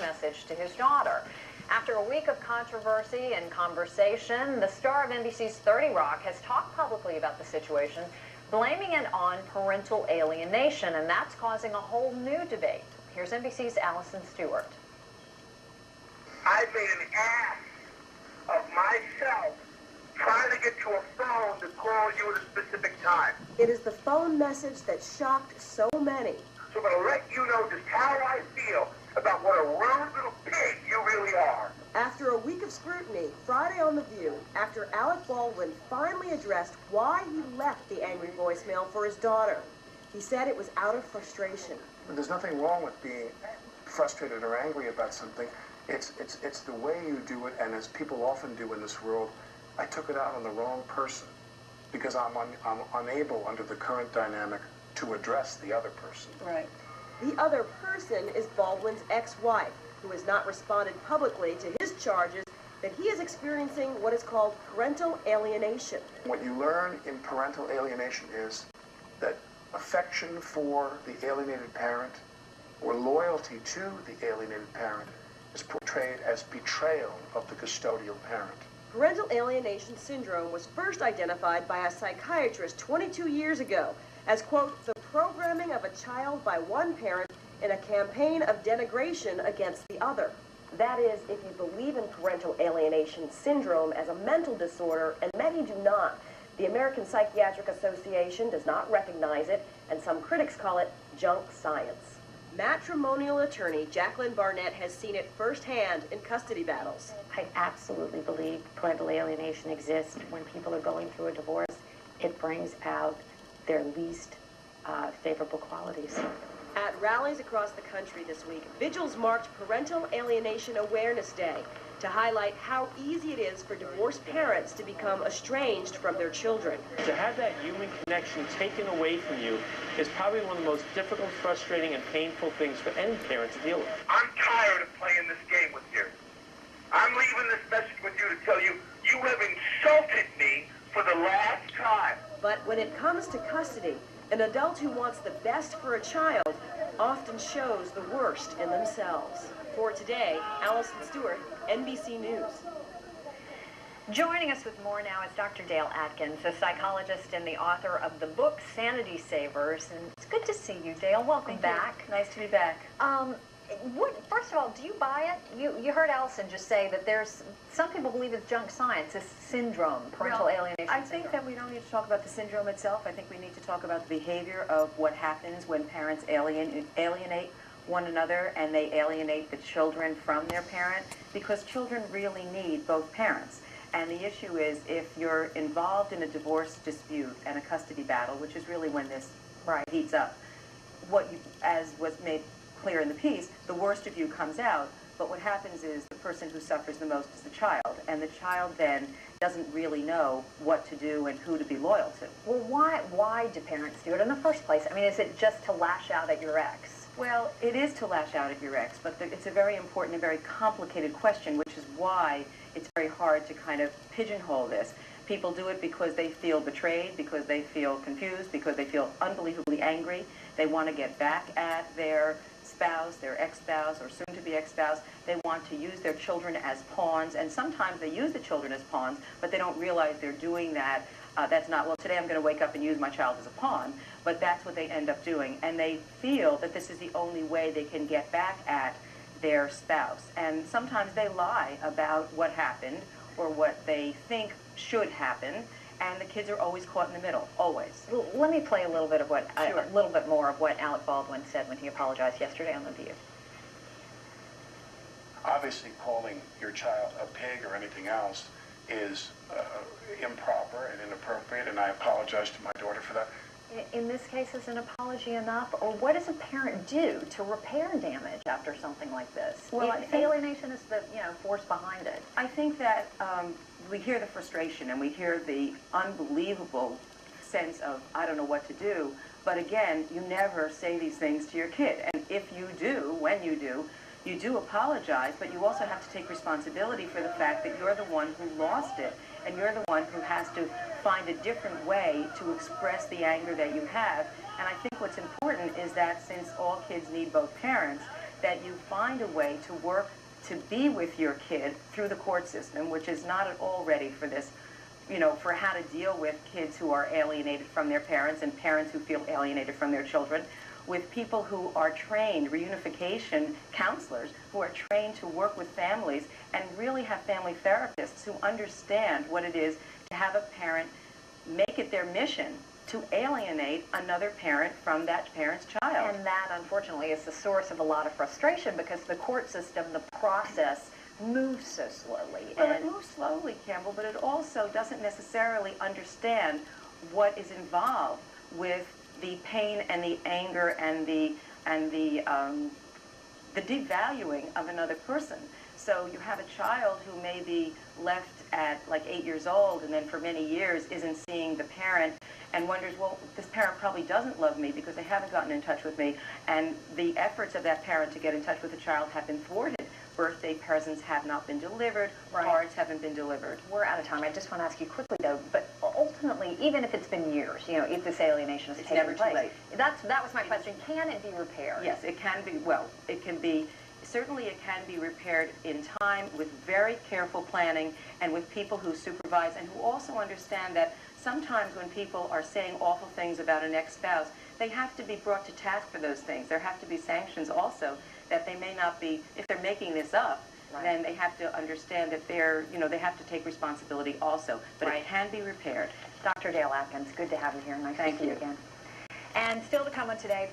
message to his daughter. After a week of controversy and conversation, the star of NBC's 30 Rock has talked publicly about the situation, blaming it on parental alienation, and that's causing a whole new debate. Here's NBC's Allison Stewart. I made an ass of myself trying to get to a phone to call you at a specific time. It is the phone message that shocked so many. So I'm going to let you know just how I feel about what a rude little pig you really are. After a week of scrutiny, Friday on The View, actor Alec Baldwin finally addressed why he left the angry voicemail for his daughter. He said it was out of frustration. There's nothing wrong with being frustrated or angry about something. It's the way you do it, and as people often do in this world, I took it out on the wrong person because I'm unable under the current dynamic to address the other person. Right. The other person is Baldwin's ex-wife, who has not responded publicly to his charges that he is experiencing what is called parental alienation. What you learn in parental alienation is that affection for the alienated parent or loyalty to the alienated parent is portrayed as betrayal of the custodial parent. Parental alienation syndrome was first identified by a psychiatrist 22 years ago as, quote, the programming of a child by one parent in a campaign of denigration against the other. That is, if you believe in parental alienation syndrome as a mental disorder, and many do not. The American Psychiatric Association does not recognize it, and some critics call it junk science. Matrimonial attorney Jacqueline Barnett has seen it firsthand in custody battles. I absolutely believe parental alienation exists when people are going through a divorce. It brings out their least favorable qualities. At rallies across the country this week, vigils marked Parental Alienation Awareness Day to highlight how easy it is for divorced parents to become estranged from their children. To have that human connection taken away from you is probably one of the most difficult, frustrating, and painful things for any parent to deal with. I'm tired of playing this game with you. I'm leaving this message with you to tell you, you have insulted me for the last time. But when it comes to custody, an adult who wants the best for a child often shows the worst in themselves. For today, Allison Stewart, NBC News. Joining us with more now is Dr. Dale Atkins, a psychologist and the author of the book Sanity Savers. And it's good to see you, Dale. Welcome back. Nice to be back. First of all, do you buy it? You heard Allison just say that there's some people believe it's junk science, this syndrome, parental alienation I think that we don't need to talk about the syndrome itself. I think we need to talk about the behavior of what happens when parents alienate one another and they alienate the children from their parent, because children really need both parents. And the issue is, if you're involved in a divorce dispute and a custody battle, which is really when this heats up, as was made clear in the piece, the worst of you comes out, but what happens is the person who suffers the most is the child, and the child then doesn't really know what to do and who to be loyal to. Well, why do parents do it in the first place? I mean, is it just to lash out at your ex? Well, it is to lash out at your ex, but it's a very important and very complicated question, which is why it's very hard to kind of pigeonhole this. People do it because they feel betrayed, because they feel confused, because they feel unbelievably angry. They want to get back at their spouse, their ex-spouse, or soon-to-be ex-spouse. They want to use their children as pawns, and sometimes they use the children as pawns, but they don't realize they're doing that. That's not, well, today I'm going to wake up and use my child as a pawn, but that's what they end up doing, and they feel that this is the only way they can get back at their spouse. And sometimes they lie about what happened or what they think should happen, and the kids are always caught in the middle, always. Well, let me play a little bit of what, Sure. a little bit more of what Alec Baldwin said when he apologized yesterday on The View. Obviously, calling your child a pig or anything else is improper and inappropriate, and I apologize to my daughter for that. In this case, is an apology enough, or what does a parent do to repair damage after something like this? Well, I think alienation is the force behind it. I think that we hear the frustration and we hear the unbelievable sense of, I don't know what to do, but again, you never say these things to your kid. And if you do, when you do apologize, but you also have to take responsibility for the fact that you're the one who lost it, and you're the one who has to find a different way to express the anger that you have. And I think what's important is that since all kids need both parents, that you find a way to work to be with your kid through the court system, which is not at all ready for this, you know, for how to deal with kids who are alienated from their parents and parents who feel alienated from their children, with people who are trained, reunification counselors, who are trained to work with families and really have family therapists who understand what it is to have a parent make it their mission to alienate another parent from that parent's child. And that, unfortunately, is the source of a lot of frustration because the court system, the process, moves so slowly. Well, it moves slowly, Campbell, but it also doesn't necessarily understand what is involved with the pain and the anger and the devaluing of another person. So you have a child who may be left at like 8 years old and then for many years isn't seeing the parent and wonders, well, this parent probably doesn't love me because they haven't gotten in touch with me. And the efforts of that parent to get in touch with the child have been thwarted. Birthday presents have not been delivered, Right. cards haven't been delivered. We're out of time. I just want to ask you quickly, though, but ultimately, even if it's been years, you know, if this alienation has It's taken never too place, late. that was my question. Can it be repaired? Yes, it can be, well, it can be, certainly it can be repaired in time with very careful planning and with people who supervise and who also understand that sometimes when people are saying awful things about an ex-spouse, they have to be brought to task for those things. There have to be sanctions also that they may not be, if they're making this up, Right. then they have to understand that they're, you know, they have to take responsibility also. But Right. it can be repaired. Dr. Dale Atkins, good to have you here. Nice Thank to see you you. again. And still to come on today,